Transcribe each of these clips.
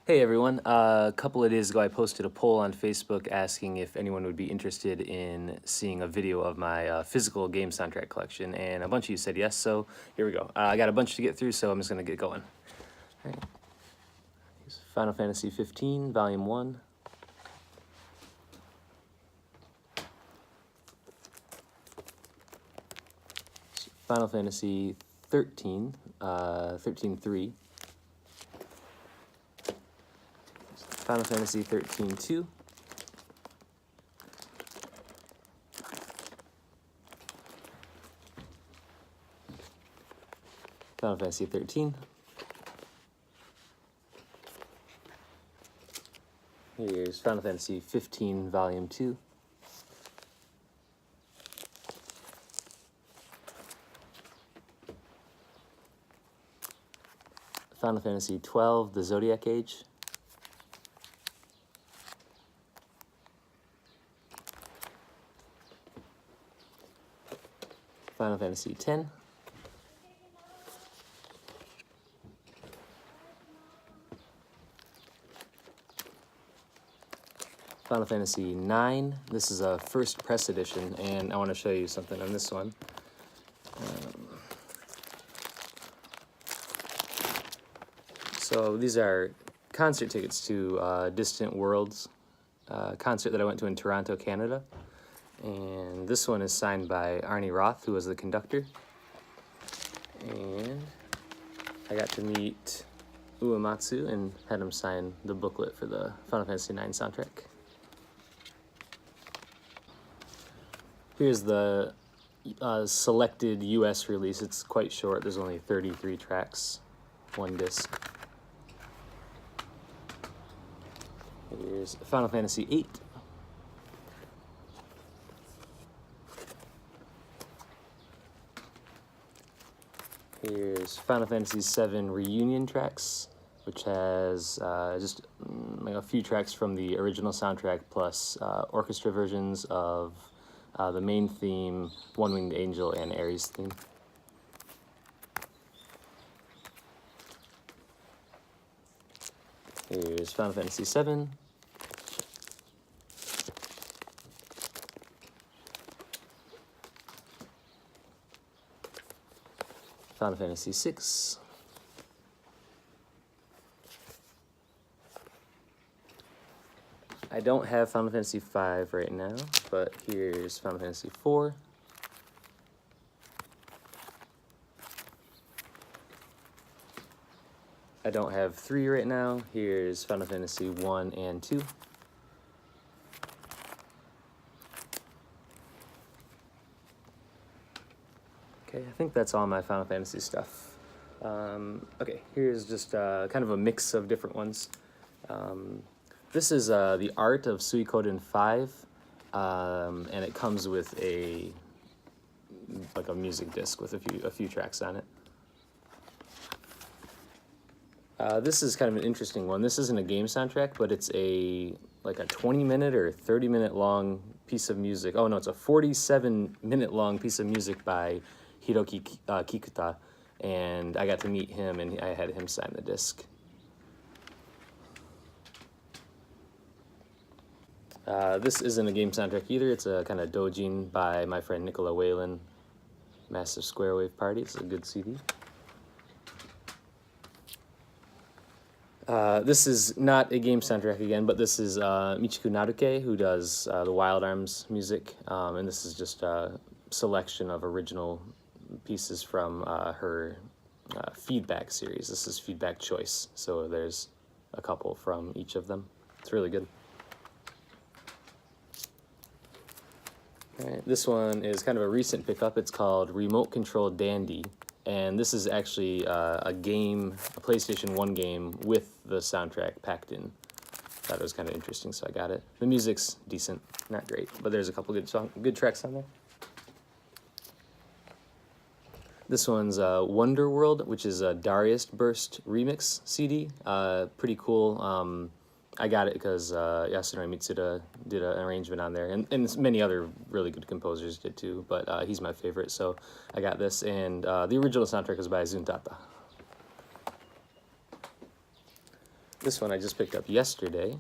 Hey everyone, a couple of days ago I posted a poll on Facebook asking if anyone would be interested in seeing a video of my physical game soundtrack collection, and a bunch of you said yes, so here we go. I got a bunch to get through, so I'm just going to get going. All right. Here's Final Fantasy 15, Volume 1. Final Fantasy 13, 13.3. Final Fantasy 13.2. Final Fantasy 13. Here's Final Fantasy 15, Volume 2. Final Fantasy 12, The Zodiac Age. Final Fantasy 10. Final Fantasy 9. This is a first press edition, and I want to show you something on this one. So these are concert tickets to Distant Worlds concert that I went to in Toronto, Canada. And this one is signed by Arnie Roth, who was the conductor. And I got to meet Uematsu and had him sign the booklet for the Final Fantasy IX soundtrack. Here's the selected US release. It's quite short. There's only 33 tracks, one disc. Here's Final Fantasy VIII. Here's Final Fantasy VII Reunion tracks, which has just a few tracks from the original soundtrack plus orchestra versions of the main theme, One Winged Angel, and Ares theme. Here's Final Fantasy VII. Final Fantasy VI. I don't have Final Fantasy V right now, but here's Final Fantasy IV. I don't have 3 right now. Here's Final Fantasy 1 and 2. Okay, I think that's all my Final Fantasy stuff. Okay, here's just kind of a mix of different ones. This is the art of Suikoden 5, and it comes with a music disc with a few tracks on it. This is kind of an interesting one. This isn't a game soundtrack, but it's a 20-minute or 30-minute long piece of music. Oh no, it's a 47-minute long piece of music by Hiroki Kikuta, and I got to meet him, and I had him sign the disc. This isn't a game soundtrack either. It's a kind of doujin by my friend Nicola Whalen. Massive Square Wave Party. It's a good CD. This is not a game soundtrack again, but this is Michiku Naruke, who does the Wild Arms music, and this is just a selection of original pieces from her Feedback series. This is Feedback Choice, so there's a couple from each of them. It's really good. All right, this one is kind of a recent pickup. It's called Remote Control Dandy, and this is actually a PlayStation 1 game with the soundtrack packed in. Thought it was kind of interesting, so I got it. The music's decent, not great, but there's a couple good tracks on there. This one's Wonder World, which is a Darius Burst remix CD. Pretty cool. I got it because Yasunori Mitsuda did an arrangement on there, and many other really good composers did too, but he's my favorite, so I got this, and the original soundtrack is by Zuntata. This one I just picked up yesterday.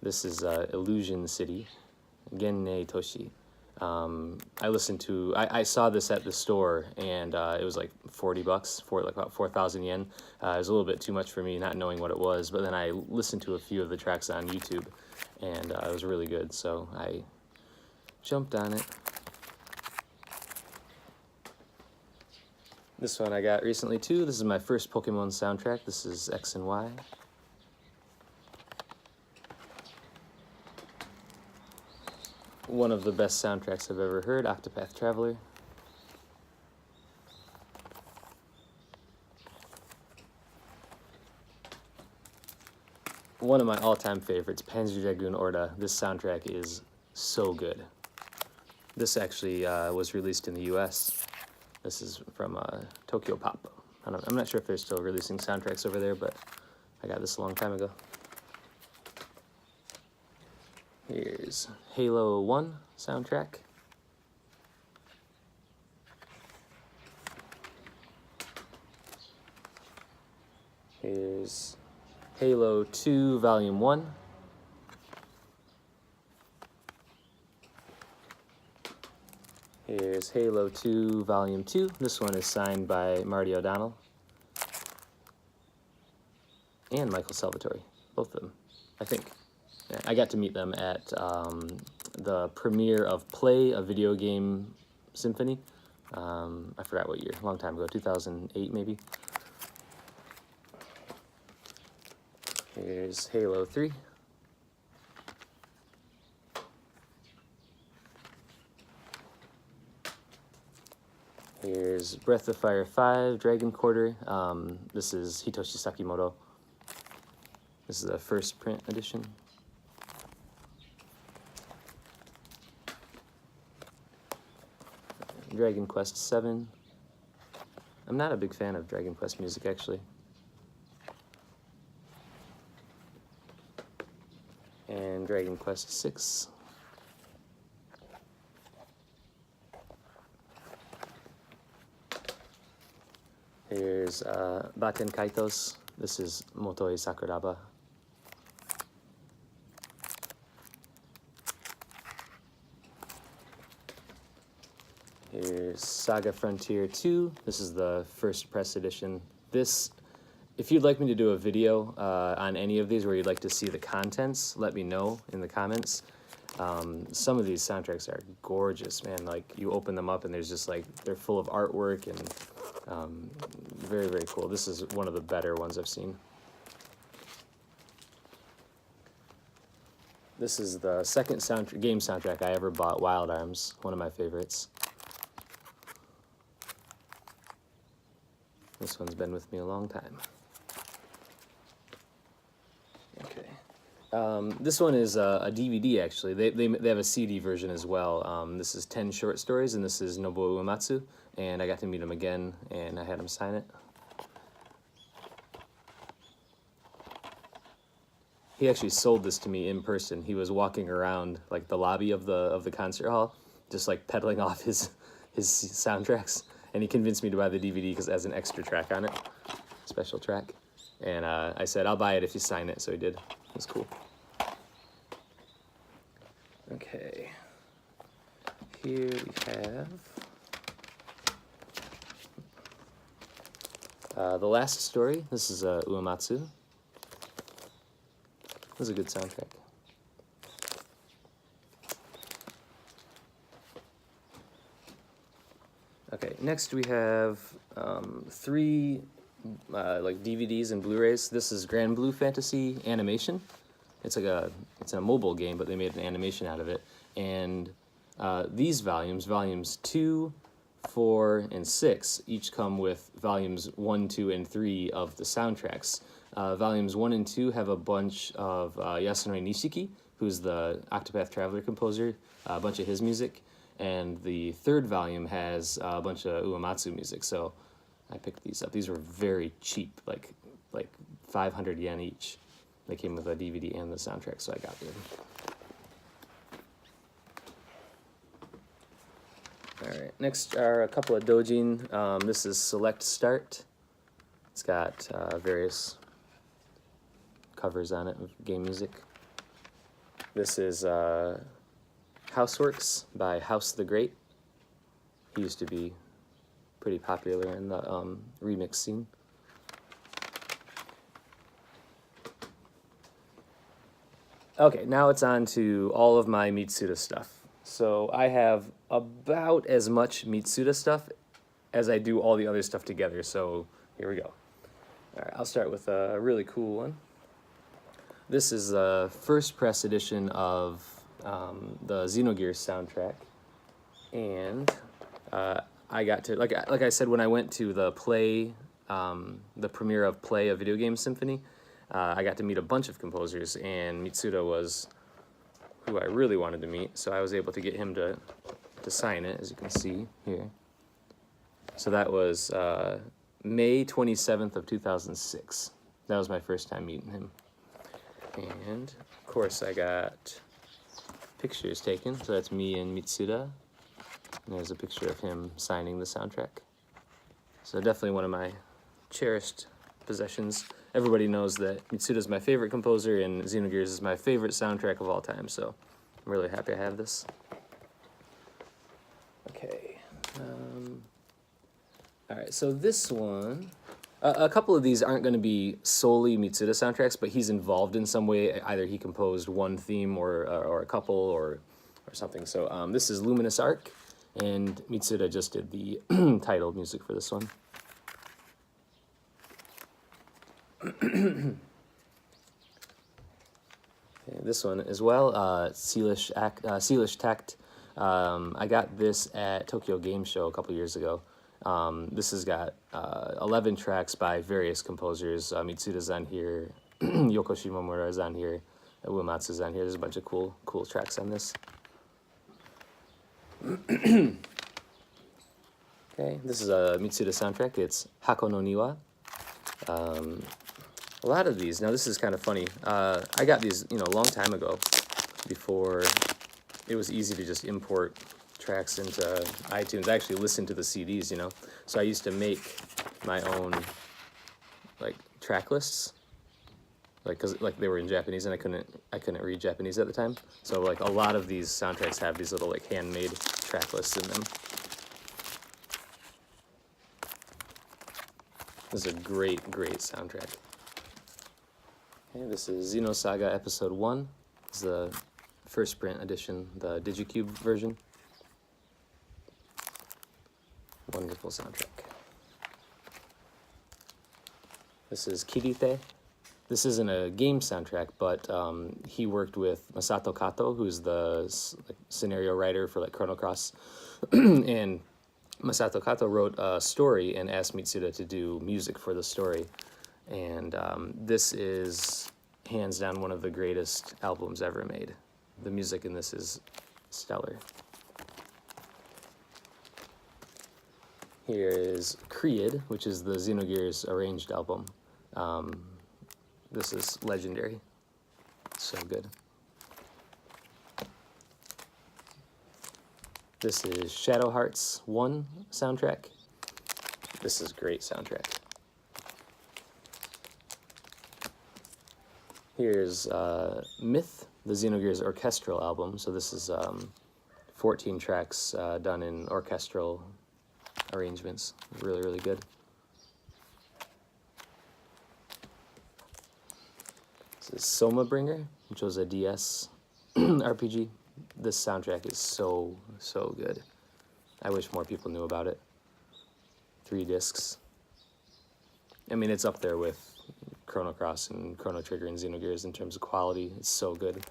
This is Illusion City, Genne Toshi. I saw this at the store, and it was like $40 for like about 4,000 yen. It was a little bit too much for me, not knowing what it was, but then I listened to a few of the tracks on YouTube, and it was really good, so I jumped on it. This one I got recently too. This is my first Pokemon soundtrack. This is X and Y. One of the best soundtracks I've ever heard, Octopath Traveler. One of my all-time favorites, Panzer Dragoon Orta. This soundtrack is so good. This actually was released in the US. This is from Tokyo Pop. I'm not sure if they're still releasing soundtracks over there, but I got this a long time ago. Here's Halo 1 soundtrack. Here's Halo 2 Volume 1. Here's Halo 2 Volume 2. This one is signed by Marty O'Donnell and Michael Salvatore, both of them, I think. Yeah, I got to meet them at the premiere of Play, a video game symphony. I forgot what year, a long time ago, 2008 maybe. Here's Halo 3. Here's Breath of Fire 5, Dragon Quarter. This is Hitoshi Sakimoto. This is the first print edition. Dragon Quest 7. I'm not a big fan of Dragon Quest music, actually. And Dragon Quest 6. Here's Baten Kaitos. This is Motoi Sakuraba. Here's Saga Frontier 2. This is the first press edition. This, if you'd like me to do a video on any of these where you'd like to see the contents, let me know in the comments. Some of these soundtracks are gorgeous, man. Like, you open them up and there's just like, they're full of artwork and very, very cool. This is one of the better ones I've seen. This is the second game soundtrack I ever bought, Wild Arms, one of my favorites. This one's been with me a long time. Okay. This one is a DVD, actually. They have a CD version as well. This is 10 short stories, and this is Nobuo Uematsu, and I got to meet him again, and I had him sign it. He actually sold this to me in person. He was walking around like the lobby of the concert hall, just like peddling off his soundtracks, and he convinced me to buy the DVD because it has an extra track on it, special track. And I said, I'll buy it if you sign it, so he did. It was cool. Okay. Here we have The Last Story. This is Uematsu. This is a good soundtrack. Okay, next we have 3 like DVDs and Blu-rays. This is Grand Blue Fantasy Animation. It's a mobile game, but they made an animation out of it. And these volumes 2, 4, and 6, each come with volumes 1, 2, and 3 of the soundtracks. Volumes 1 and 2 have a bunch of Yasunori Nishiki, who's the Octopath Traveler composer, a bunch of his music. And the third volume has a bunch of Uematsu music, so I picked these up. These were very cheap, like 500 yen each. They came with a DVD and the soundtrack, so I got them. Alright, next are a couple of doujin. This is Select Start. It's got various covers on it of game music. This is Houseworks by House the Great. He used to be pretty popular in the remix scene. Okay, now it's on to all of my Mitsuda stuff. So I have about as much Mitsuda stuff as I do all the other stuff together, so here we go. All right, I'll start with a really cool one. This is the first press edition of the Xenogears soundtrack, and I got to, like I said, when I went to the premiere of Play a Video Game Symphony, I got to meet a bunch of composers, and Mitsuda was who I really wanted to meet, so I was able to get him to sign it, as you can see here. So that was May 27th of 2006. That was my first time meeting him. And, of course, I got pictures taken, so that's me and Mitsuda. And there's a picture of him signing the soundtrack. So definitely one of my cherished possessions. Everybody knows that Mitsuda is my favorite composer, and Xenogears is my favorite soundtrack of all time, so I'm really happy I have this. Okay. All right, so this one, a couple of these aren't going to be solely Mitsuda soundtracks, but he's involved in some way. Either he composed one theme or a couple or something. So this is Luminous Arc, and Mitsuda just did the title music for this one. Okay, this one as well, Sealish Tact. I got this at Tokyo Game Show a couple years ago. This has got 11 tracks by various composers. Mitsuda's on here, Yoko Shimomura is on here, Uematsu's on here. There's a bunch of cool tracks on this. Okay, this is a Mitsuda soundtrack. It's Hako no Niwa. A lot of these, now this is kind of funny. I got these, a long time ago, before it was easy to just import tracks into iTunes. I actually listened to the CDs, So I used to make my own, track lists, because they were in Japanese and I couldn't read Japanese at the time. So a lot of these soundtracks have these little handmade track lists in them. This is a great soundtrack. Okay, this is Xenosaga Episode 1. This is the first print edition, the Digicube version. Wonderful soundtrack. This is Kirite. This isn't a game soundtrack, but he worked with Masato Kato, who's the scenario writer for Chrono Cross. And Masato Kato wrote a story and asked Mitsuda to do music for the story. And this is hands down one of the greatest albums ever made. The music in this is stellar. Here is Creed, which is the Xenogears arranged album. This is legendary. So good. This is Shadow Hearts 1 soundtrack. This is great soundtrack. Here's Myth, the Xenogears orchestral album. So this is 14 tracks done in orchestral arrangements. Really, really good. This is Soma Bringer, which was a DS RPG. This soundtrack is so good. I wish more people knew about it. 3 discs. I mean, it's up there with Chrono Cross and Chrono Trigger and Xenogears in terms of quality. It's so good.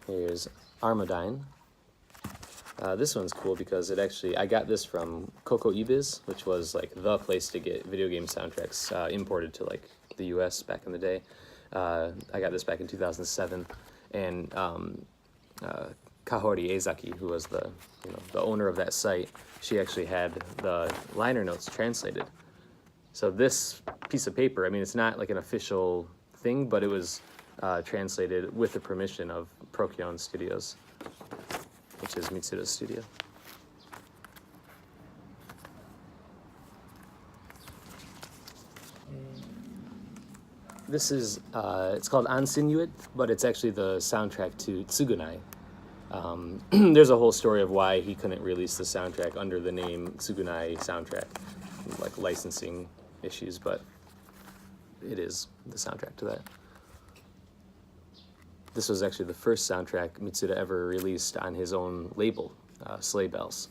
Here's Armodyne. This one's cool because I got this from Coco Ebiz, which was the place to get video game soundtracks imported to the US back in the day. I got this back in 2007, and Kahori Eizaki, who was the owner of that site, she actually had the liner notes translated. So this piece of paper, I mean, it's not an official thing, but it was translated with the permission of Procyon Studios, which is Mitsuda's studio. This is, it's called Ansinuit, but it's actually the soundtrack to Tsugunai. There's a whole story of why he couldn't release the soundtrack under the name Tsugunai soundtrack, like licensing issues, but it is the soundtrack to that. This was actually the first soundtrack Mitsuda ever released on his own label, Sleigh Bells.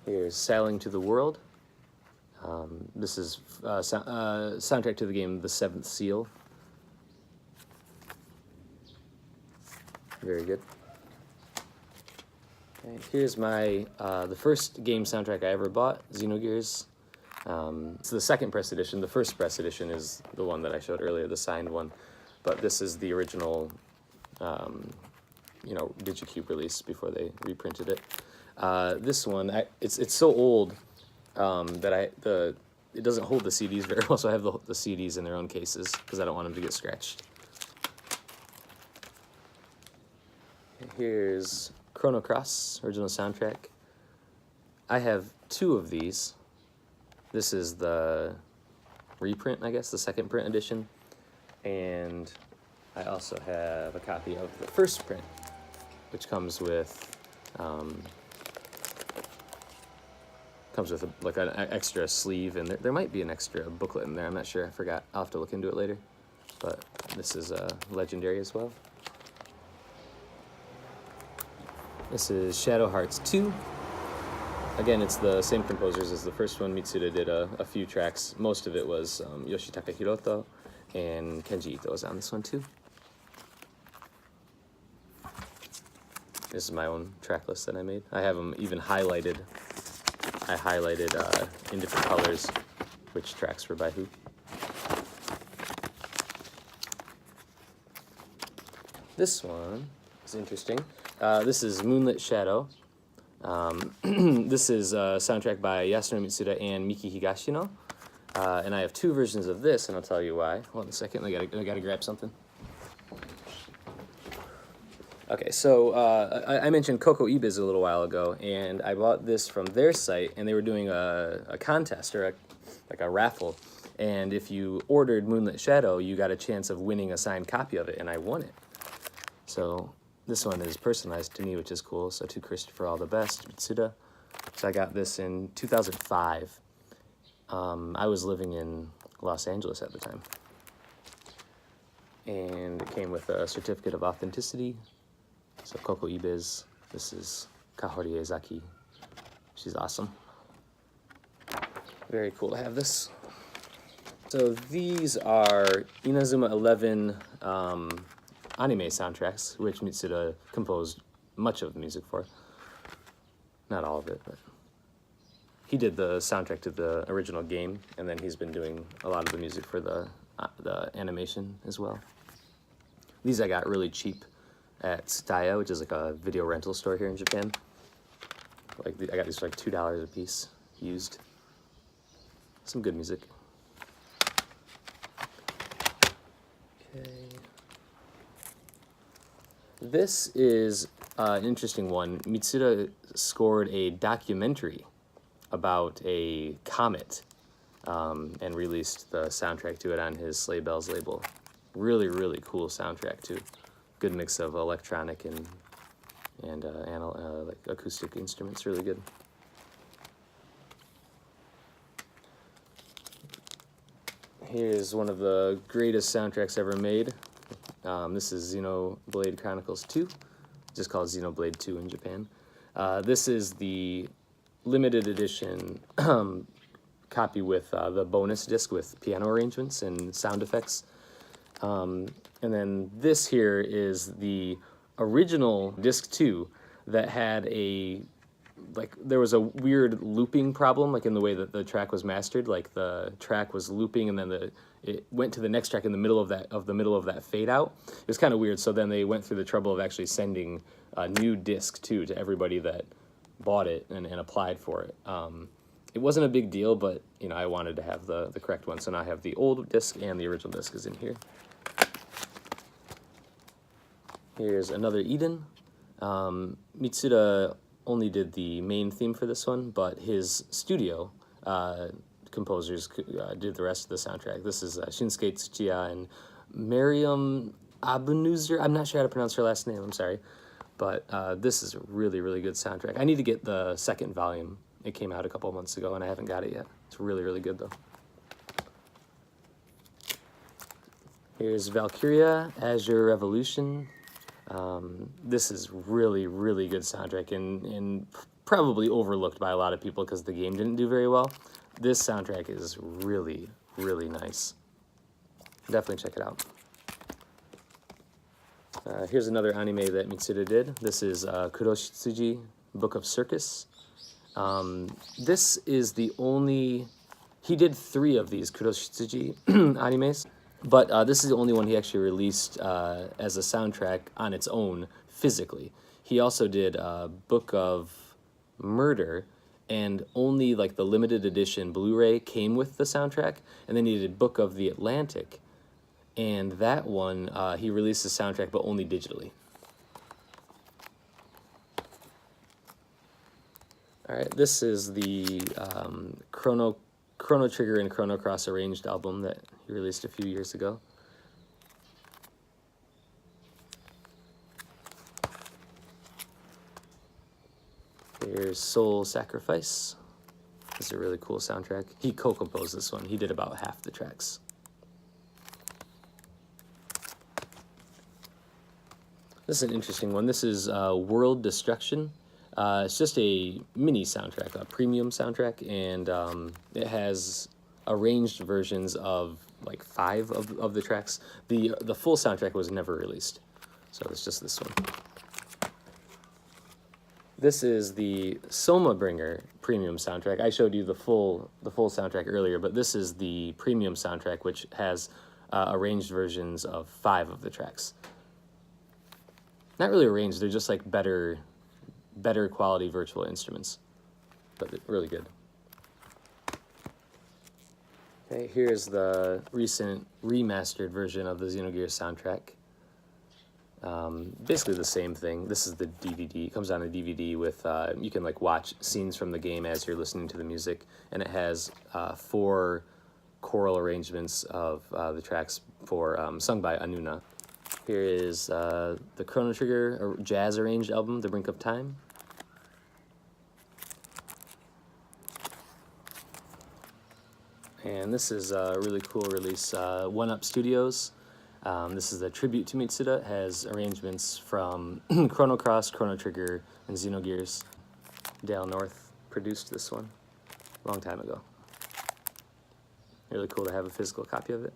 Here's Sailing to the World. This is soundtrack to the game The Seventh Seal. Very good. Okay, here's my the first game soundtrack I ever bought, Xenogears. It's the second press edition. The first press edition is the one that I showed earlier, the signed one. But this is the original, Digicube release before they reprinted it. This one, it's so old that it doesn't hold the CDs very well, so I have the CDs in their own cases because I don't want them to get scratched. Here's Chrono Cross, original soundtrack. I have 2 of these. This is the reprint, I guess, the second print edition. And I also have a copy of the first print, which comes with like an extra sleeve, and there might be an extra booklet in there. I'm not sure. I forgot. I'll have to look into it later. But this is legendary as well. This is Shadow Hearts 2. Again, it's the same composers as the first one. Mitsuda did a few tracks. Most of it was Yoshitaka Hiroto, and Kenji Ito was on this one too. This is my own track list that I made. I have them even highlighted. I highlighted in different colors which tracks were by who. This one is interesting. This is Moonlit Shadow. This is a soundtrack by Yasunori Mitsuda and Miki Higashino. And I have 2 versions of this, and I'll tell you why. Hold on a second, I gotta grab something. Okay, so I mentioned Coco Ibiz a little while ago, and I bought this from their site, and they were doing a contest, or like a raffle, and if you ordered Moonlit Shadow, you got a chance of winning a signed copy of it, and I won it. So this one is personalized to me, which is cool, so to Christopher all the best, Mitsuda. So I got this in 2005. I was living in Los Angeles at the time. And it came with a certificate of authenticity. So Coco Ibiz, this is Kahori Ezaki. She's awesome. Very cool to have this. So these are Inazuma 11 anime soundtracks, which Mitsuda composed much of the music for. Not all of it, but he did the soundtrack to the original game, and then he's been doing a lot of the music for the animation as well. These I got really cheap at Tsutaya, which is like a video rental store here in Japan. Like I got these for like $2 a piece, used. Some good music. Okay. This is an interesting one. Mitsuda scored a documentary about a comet and released the soundtrack to it on his Sleigh Bells label. Really, really cool soundtrack too. Good mix of electronic and like acoustic instruments. Really good. Here's one of the greatest soundtracks ever made. This is Xenoblade Chronicles 2, just called Xenoblade 2 in Japan. This is the limited edition copy with the bonus disc with piano arrangements and sound effects. And then this here is the original disc 2 that had there was a weird looping problem, like in the way that the track was mastered. Like the track was looping, and then it went to the next track in the middle of that fade out. It was kind of weird. So then they went through the trouble of actually sending a new disc to everybody that bought it and applied for it. It wasn't a big deal, but I wanted to have the correct one. So now I have the old disc and the original disc is in here. Here's another Eden. Mitsuda only did the main theme for this one, but his studio composers did the rest of the soundtrack. This is Shinsuke Tsuchiya and Miriam Abunuzer. I'm not sure how to pronounce her last name, I'm sorry. But this is a really, really good soundtrack. I need to get the second volume. It came out a couple months ago, and I haven't got it yet. It's really, really good, though. Here's Valkyria, Azure Revolution. This is really, really good soundtrack, and probably overlooked by a lot of people because the game didn't do very well. This soundtrack is really, really nice. Definitely check it out. Here's another anime that Mitsuda did. This is Kuroshitsuji, Book of Circus. This is the only... He did 3 of these Kuroshitsuji animes, but this is the only one he actually released as a soundtrack on its own, physically. He also did Book of Murder, and only like the limited edition Blu-ray came with the soundtrack, and then he did Book of the Atlantic, and that one, he released the soundtrack, but only digitally. All right, this is the Chrono Trigger and Chrono Cross arranged album that he released a few years ago. Here's Soul Sacrifice. This is a really cool soundtrack. He co-composed this one. He did about half the tracks. This is an interesting one. This is World Destruction. It's just a mini soundtrack, a premium soundtrack, and it has arranged versions of like 5 of the tracks. The full soundtrack was never released, so it's just this one. This is the Soma Bringer premium soundtrack. I showed you the full soundtrack earlier, but this is the premium soundtrack, which has arranged versions of 5 of the tracks. Not really arranged, they're just like better quality virtual instruments, but really good. Okay, here's the recent remastered version of the Xenogears soundtrack. Basically the same thing. This is the DVD. It comes on a DVD with, you can like watch scenes from the game as you're listening to the music, and it has 4 choral arrangements of the tracks for sung by Anuna. Here is the Chrono Trigger jazz arranged album, The Brink of Time. And this is a really cool release, One Up Studios. This is a tribute to Mitsuda. It has arrangements from Chrono Cross, Chrono Trigger, and Xenogears. Dale North produced this one a long time ago. Really cool to have a physical copy of it.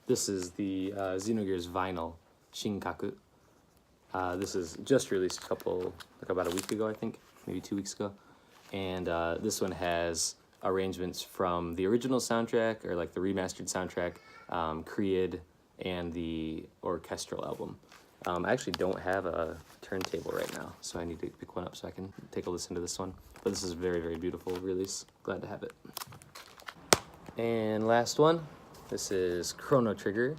This is the Xenogears vinyl, Shinkaku. This is just released about a week ago, I think, maybe 2 weeks ago. And this one has arrangements from the original soundtrack, or like the remastered soundtrack, Creed, and the orchestral album. I actually don't have a turntable right now, so I need to pick one up so I can take a listen to this one. But this is a very, very beautiful release. Glad to have it. And last one, this is Chrono Trigger.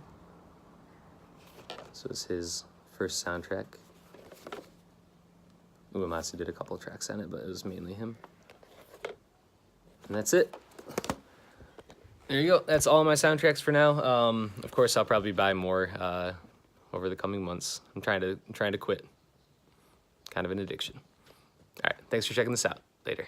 This was his first soundtrack. Uematsu did a couple tracks on it, but it was mainly him. And that's it. There you go. That's all my soundtracks for now. Of course, I'll probably buy more over the coming months. I'm trying to quit. Kind of an addiction. All right. Thanks for checking this out. Later.